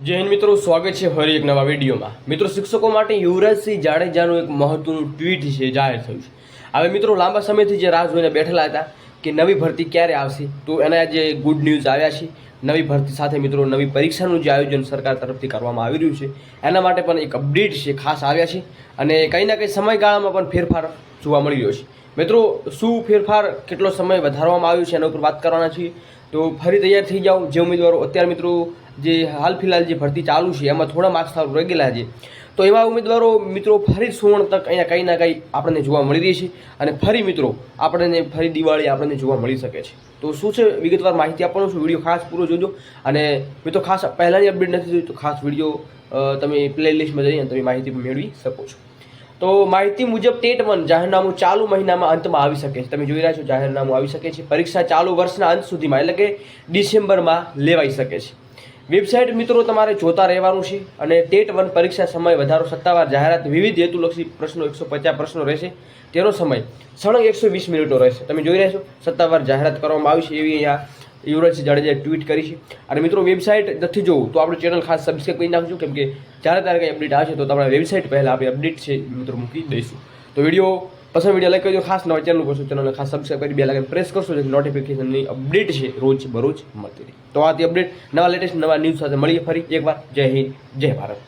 જય હિન્દ મિત્રો, સ્વાગત છે ફરી એક નવા વિડીયોમાં। મિત્રો, શિક્ષકો માટે યુવરાજસિંહ જાડેજાનું એક મહત્વનું ટ્વીટ છે જાહેર થયું છે। હવે મિત્રો, લાંબા સમયથી જે રાહ જોઈને બેઠેલા હતા કે નવી ભરતી ક્યારે આવશે, તો એના જે ગુડ ન્યૂઝ આવ્યા છે। નવી ભરતી સાથે મિત્રો નવી પરીક્ષાનું જે આયોજન સરકાર તરફથી કરવામાં આવી રહ્યું છે એના માટે પણ એક અપડેટ છે ખાસ આવ્યા છે અને કંઈ ના કંઈ સમયગાળામાં પણ ફેરફાર જોવા મળી રહ્યો છે। મિત્રો, શું ફેરફાર કેટલો સમય વધારવામાં આવ્યો છે એના ઉપર વાત કરવાના છીએ। તો ફરી તૈયાર થઈ જાઓ। જે ઉમેદવારો અત્યારે મિત્રો જે હાલ ફિલહાલ જે ભરતી ચાલુ છે એમાં થોડા માર્ક્સ રહી ગયેલા છે, તો એવા ઉમેદવારો મિત્રો ફરી સુવર્ણ તક અહીંયા કંઈ ના કંઈ આપણને જોવા મળી રહી છે અને ફરી મિત્રો આપણને ફરી દિવાળી આપણને જોવા મળી શકે છે। તો શું છે વિગતવાર માહિતી આપવાનું છું, વિડીયો ખાસ પૂરો જોજો। અને મિત્રો, ખાસ પહેલાંની અપડેટ નથી જોઈ તો ખાસ વિડીયો તમે પ્લેલિસ્ટમાં જઈને તમે માહિતી મેળવી શકો છો। તો માહિતી મુજબ ટેટ 1 જાહેરનામું ચાલુ મહિનામાં અંતમાં આવી શકે છે। તમે જોઈ રહ્યા છો જાહેરનામું આવી શકે છે। પરીક્ષા ચાલુ વર્ષના અંત સુધીમાં એટલે કે ડિસેમ્બરમાં લેવાઈ શકે છે। વેબસાઇટ મિત્રો તમારે જોતા રહેવાનું છે અને ટેટ 1 પરીક્ષા સમય વધારો સત્તાવાર જાહેરાત વિવિધ હેતુલક્ષી પ્રશ્નો 150 પ્રશ્નો રહેશે। તેનો સમય સળંગ 120 મિનિટનો રહેશે। તમે જોઈ રહ્યા છો સત્તાવાર જાહેરાત કરવામાં આવી છે એવી અહીંયા યુવરાજસિંહ જાડેજાએ ટ્વીટ કરી છે। અને મિત્રો, વેબસાઇટ નથી જોવું તો આપણું ચેનલ ખાસ સબસ્ક્રાઈબ કરી નાખજો, કેમ કે જ્યારે ત્યારે કંઈ અપડેટ આવશે તો તમારા વેબસાઇટ પહેલાં આપણે અપડેટ છે મિત્રો મૂકી દઈશું। તો વિડીયો પસંદ વિડીયો લાઈક કરજો, ખાસ નવા ચેનલ કરશો ચેનલને ખાસ સબસ્ક્રાઈબ કરી બેલ આઇકન પ્રેસ કરશો જેથી નોટિફિકેશનની અપડેટ છે રોજ બરોજ મળતી રહે। તો આથી અપડેટ નવા લેટેસ્ટ નવા ન્યૂઝ સાથે મળીએ ફરી એકવાર। જય હિન્દ, જય ભારત।